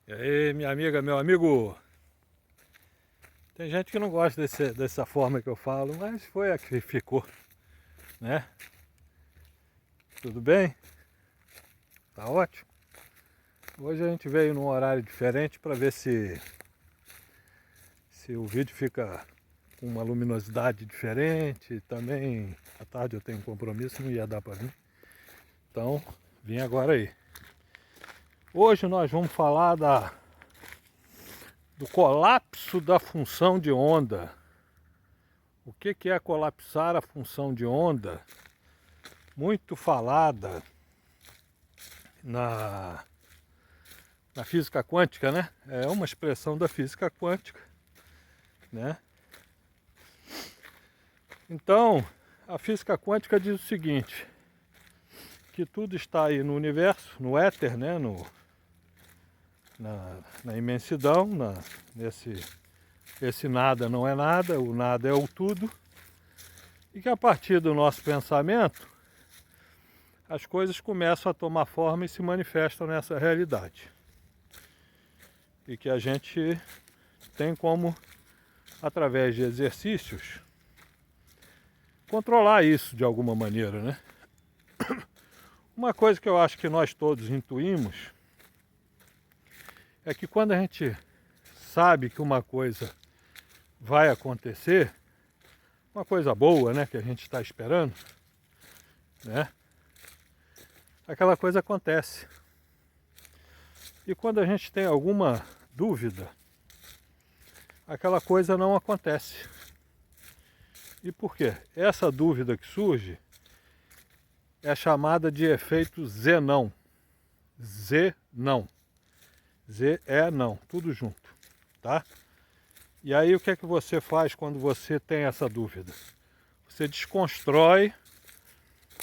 E aí, minha amiga, meu amigo? Tem gente que não gosta dessa forma que eu falo, mas foi a que ficou, né? Tudo bem? Tá ótimo. Hoje a gente veio num horário diferente para ver se o vídeo fica com uma luminosidade diferente. Também à tarde eu tenho um compromisso, não ia dar para vir. Então, vim agora aí. Hoje nós vamos falar do colapso da função de onda. O que é colapsar a função de onda? Muito falada na física quântica, né? É uma expressão da física quântica, né? Então, a física quântica diz o seguinte, que tudo está aí no universo, no éter, né? Na imensidão, esse nada não é nada, o nada é o tudo, e que a partir do nosso pensamento, as coisas começam a tomar forma e se manifestam nessa realidade. E que a gente tem como, através de exercícios, controlar isso de alguma maneira, né? Uma coisa que eu acho que nós todos intuímos é que quando a gente sabe que uma coisa vai acontecer, uma coisa boa, né, que a gente está esperando, né? Aquela coisa acontece. E quando a gente tem alguma dúvida, aquela coisa não acontece. E por quê? Essa dúvida que surge é chamada de efeito Z-não. Z-não. Z é não, tudo junto, tá? E aí o que é que você faz quando você tem essa dúvida? Você desconstrói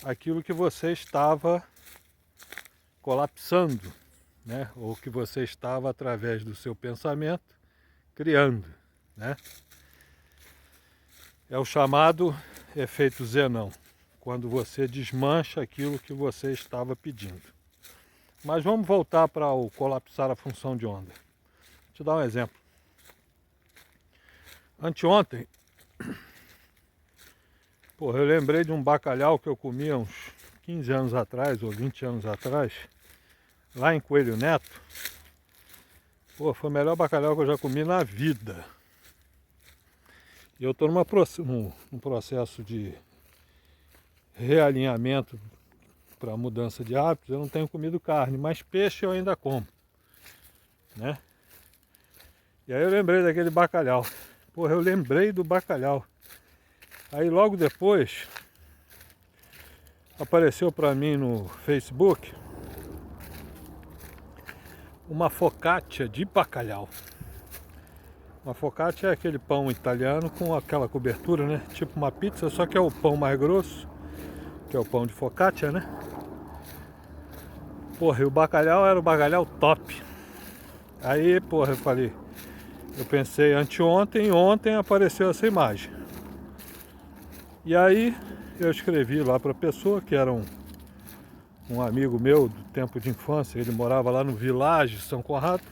aquilo que você estava colapsando, né? Ou que você estava, através do seu pensamento, criando, né? É o chamado efeito Zenão, quando você desmancha aquilo que você estava pedindo. Mas vamos voltar para o colapsar a função de onda. Vou te dar um exemplo. Anteontem, porra, eu lembrei de um bacalhau que eu comia uns 15 anos atrás, ou 20 anos atrás, lá em Coelho Neto. Pô, foi o melhor bacalhau que eu já comi na vida. E eu estou num processo de realinhamento para mudança de hábitos. Eu não tenho comido carne, mas peixe eu ainda como, né? E aí eu lembrei daquele bacalhau. Porra, eu lembrei do bacalhau. Aí logo depois apareceu para mim no Facebook uma focaccia de bacalhau. Uma focaccia é aquele pão italiano com aquela cobertura, né? Tipo uma pizza, só que é o pão mais grosso, que é o pão de focaccia, né? Porra, e o bacalhau era o bacalhau top. Aí, porra, eu pensei anteontem, e ontem apareceu essa imagem. E aí eu escrevi lá para a pessoa, que era um amigo meu do tempo de infância, ele morava lá no Village São Conrado,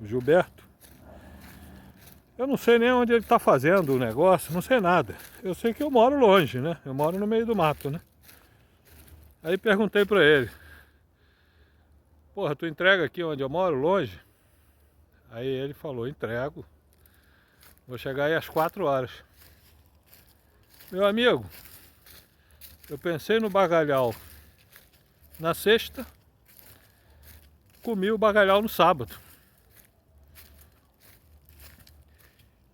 o Gilberto. Eu não sei nem onde ele está fazendo o negócio, não sei nada. Eu sei que eu moro longe, né? Eu moro no meio do mato, né? Aí perguntei para ele: porra, tu entrega aqui onde eu moro, longe? Aí ele falou: entrego. Vou chegar aí às 4 horas. Meu amigo, eu pensei no bacalhau na sexta, comi o bacalhau no sábado.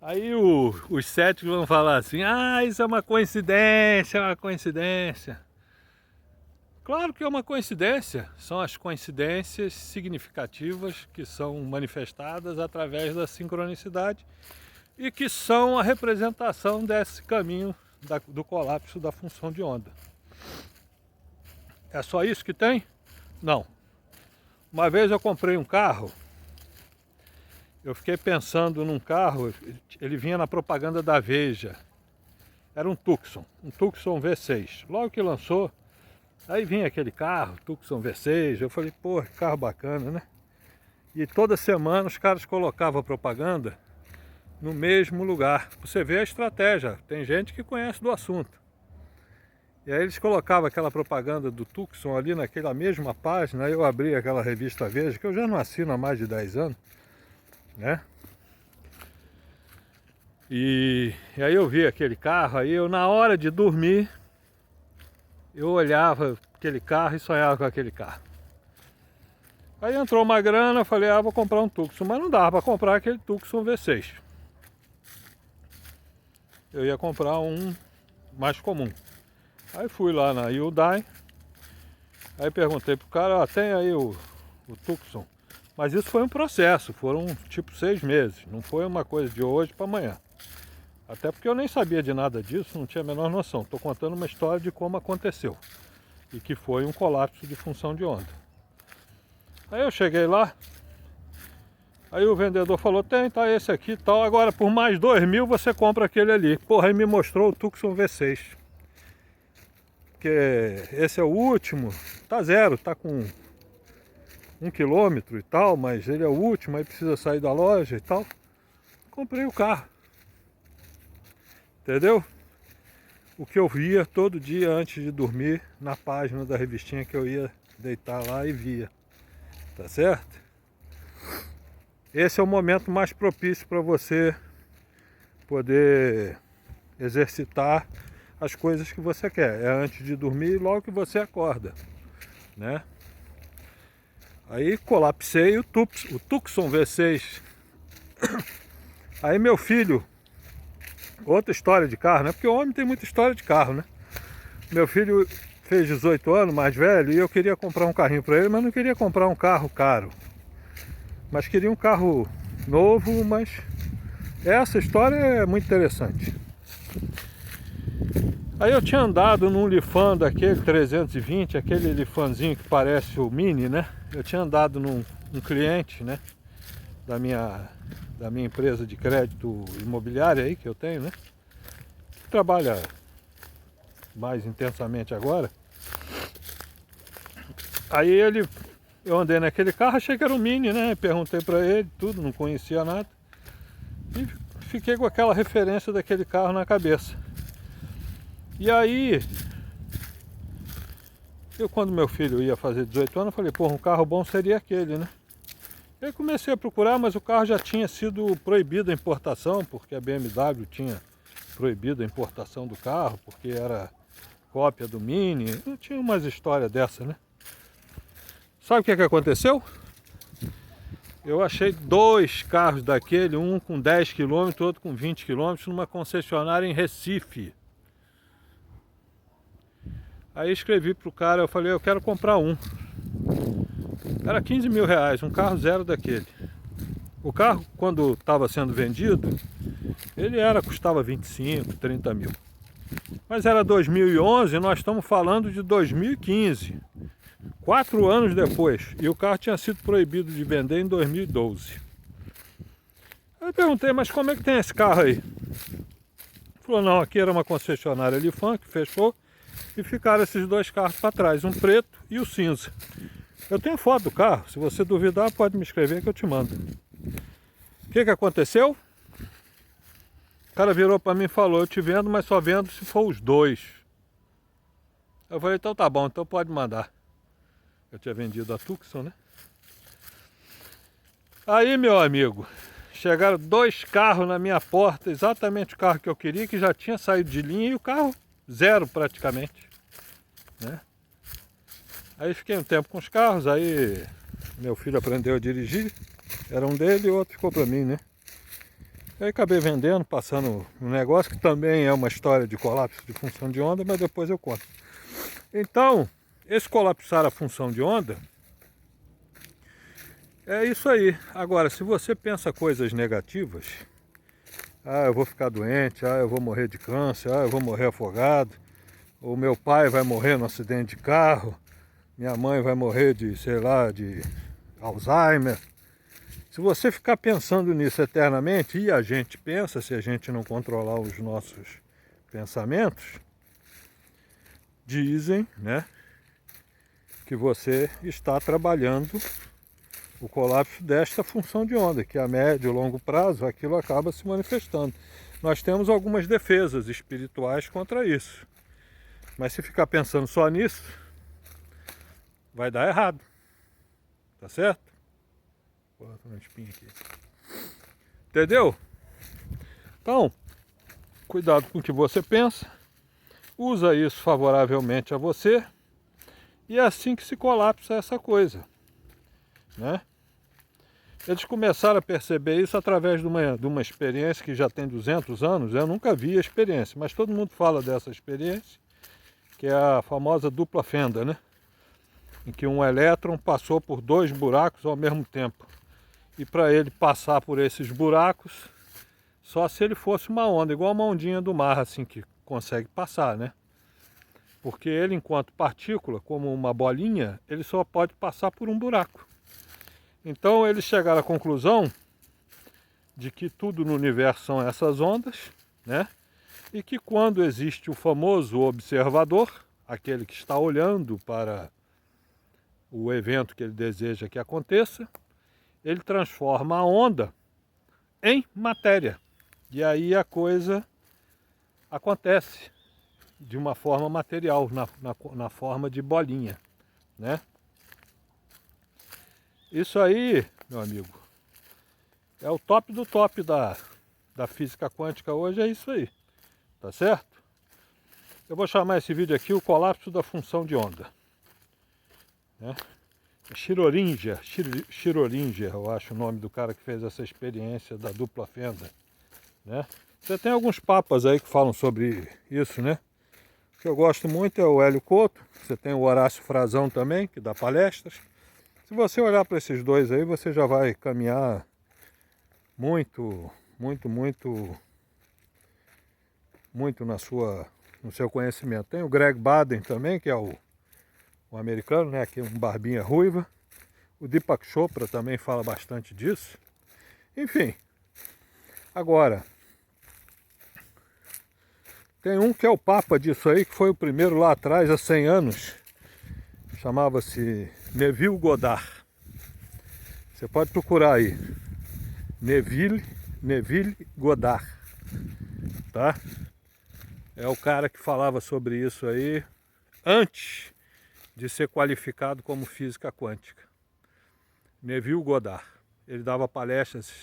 Aí os céticos vão falar assim: ah, isso é uma coincidência, é uma coincidência. Claro que é uma coincidência, são as coincidências significativas que são manifestadas através da sincronicidade e que são a representação desse caminho do colapso da função de onda. É só isso que tem? Não. Uma vez eu comprei um carro, eu fiquei pensando num carro, ele vinha na propaganda da Veja, era um Tucson V6. Logo que lançou, aí vinha aquele carro, Tucson V6, eu falei, pô, que carro bacana, né? E toda semana os caras colocavam propaganda no mesmo lugar. Você vê a estratégia, tem gente que conhece do assunto. E aí eles colocavam aquela propaganda do Tucson ali naquela mesma página. Aí eu abri aquela revista Veja, que eu já não assino há mais de 10 anos, né? E aí eu vi aquele carro, aí eu na hora de dormir, eu olhava aquele carro e sonhava com aquele carro. Aí entrou uma grana, eu falei, vou comprar um Tucson, mas não dava para comprar aquele Tucson V6. Eu ia comprar um mais comum. Aí fui lá na Hyundai, aí perguntei pro cara, tem aí o Tucson. Mas isso foi um processo, foram tipo 6 meses, não foi uma coisa de hoje para amanhã. Até porque eu nem sabia de nada disso, não tinha a menor noção. Estou contando uma história de como aconteceu. E que foi um colapso de função de onda. Aí eu cheguei lá, aí o vendedor falou, tá esse aqui e tal, agora por mais 2.000 você compra aquele ali. Porra, aí me mostrou o Tucson V6. Que esse é o último, tá zero, tá com 1 quilômetro e tal, mas ele é o último, aí precisa sair da loja e tal. Comprei o carro. Entendeu? O que eu via todo dia antes de dormir na página da revistinha que eu ia deitar lá e via. Tá certo? Esse é o momento mais propício para você poder exercitar as coisas que você quer. É antes de dormir e logo que você acorda, né? Aí colapsei o Tucson V6. Aí meu filho, outra história de carro, né? Porque o homem tem muita história de carro, né? Meu filho fez 18 anos, mais velho, e eu queria comprar um carrinho para ele, mas não queria comprar um carro caro. Mas queria um carro novo, mas essa história é muito interessante. Aí eu tinha andado num Lifan daquele 320, aquele Lifanzinho que parece o Mini, né? Eu tinha andado num cliente, né? Da minha empresa de crédito imobiliária aí que eu tenho, né? Que trabalha mais intensamente agora. Aí eu andei naquele carro, achei que era um Mini, né? Perguntei pra ele, tudo, não conhecia nada. E fiquei com aquela referência daquele carro na cabeça. E aí, quando meu filho ia fazer 18 anos, eu falei, porra, um carro bom seria aquele, né? Aí comecei a procurar, mas o carro já tinha sido proibido a importação, porque a BMW tinha proibido a importação do carro, porque era cópia do Mini. Não tinha umas histórias dessa, né? Sabe o que aconteceu? Eu achei 2 carros daquele, um com 10 km, outro com 20 km, numa concessionária em Recife. Aí escrevi pro cara, eu falei, eu quero comprar um. Era 15 mil reais, um carro zero daquele. O carro, quando estava sendo vendido, ele custava 25, 30 mil. Mas era 2011, nós estamos falando de 2015. 4 anos depois. E o carro tinha sido proibido de vender em 2012. Aí eu perguntei, mas como é que tem esse carro aí? Ele falou, não, aqui era uma concessionária Lifan que fechou e ficaram esses 2 carros para trás, um preto e o cinza. Eu tenho foto do carro, se você duvidar pode me escrever que eu te mando. O que aconteceu? O cara virou para mim e falou, eu te vendo, mas só vendo se for os 2. Eu falei, então tá bom, então pode mandar. Eu tinha vendido a Tucson, né? Aí, meu amigo, chegaram 2 carros na minha porta, exatamente o carro que eu queria, que já tinha saído de linha, e o carro zero praticamente, né? Aí fiquei um tempo com os carros, aí meu filho aprendeu a dirigir, era um dele e o outro ficou para mim, né? Aí acabei vendendo, passando um negócio que também é uma história de colapso de função de onda, mas depois eu conto. Então, esse colapsar a função de onda é isso aí. Agora, se você pensa coisas negativas, eu vou ficar doente, eu vou morrer de câncer, eu vou morrer afogado, o meu pai vai morrer no acidente de carro, minha mãe vai morrer de, sei lá, de Alzheimer. Se você ficar pensando nisso eternamente, e a gente pensa, se a gente não controlar os nossos pensamentos, dizem, né, que você está trabalhando o colapso desta função de onda, que a médio e longo prazo aquilo acaba se manifestando. Nós temos algumas defesas espirituais contra isso. Mas se ficar pensando só nisso, vai dar errado. Tá certo? Porra, tô na espinha aqui. Entendeu? Então, cuidado com o que você pensa. Usa isso favoravelmente a você. E é assim que se colapsa essa coisa, né? Eles começaram a perceber isso através de uma experiência que já tem 200 anos. Eu nunca vi a experiência, mas todo mundo fala dessa experiência, que é a famosa dupla fenda, né? Em que um elétron passou por 2 buracos ao mesmo tempo. E para ele passar por esses buracos, só se ele fosse uma onda, igual uma ondinha do mar, assim, que consegue passar, né? Porque ele, enquanto partícula, como uma bolinha, ele só pode passar por um buraco. Então eles chegaram à conclusão de que tudo no universo são essas ondas, né? E que quando existe o famoso observador, aquele que está olhando para o evento que ele deseja que aconteça, ele transforma a onda em matéria. E aí a coisa acontece de uma forma material, na forma de bolinha, né? Isso aí, meu amigo, é o top do top da física quântica hoje, é isso aí, tá certo? Eu vou chamar esse vídeo aqui o colapso da função de onda, né? Schrödinger, eu acho o nome do cara que fez essa experiência da dupla fenda, né? Você tem alguns papas aí que falam sobre isso, né? O que eu gosto muito é o Hélio Couto, você tem o Horácio Frazão também, que dá palestras. Se você olhar para esses dois aí, você já vai caminhar muito no seu conhecimento. Tem o Greg Baden também, que é o americano, né, que é um barbinha ruiva. O Deepak Chopra também fala bastante disso. Enfim, agora, tem um que é o papa disso aí, que foi o primeiro lá atrás, há 100 anos. Chamava-se Neville Goddard. Você pode procurar aí. Neville Goddard. Tá? É o cara que falava sobre isso aí antes de ser qualificado como física quântica. Neville Goddard. Ele dava palestras,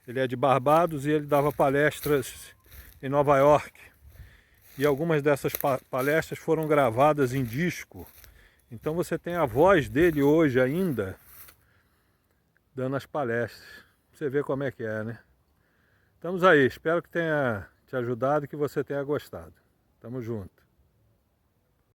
ele é de Barbados e ele dava palestras em Nova York. E algumas dessas palestras foram gravadas em disco. Então você tem a voz dele hoje ainda dando as palestras. Você vê como é que é, né? Estamos aí, espero que tenha te ajudado e que você tenha gostado. Tamo junto.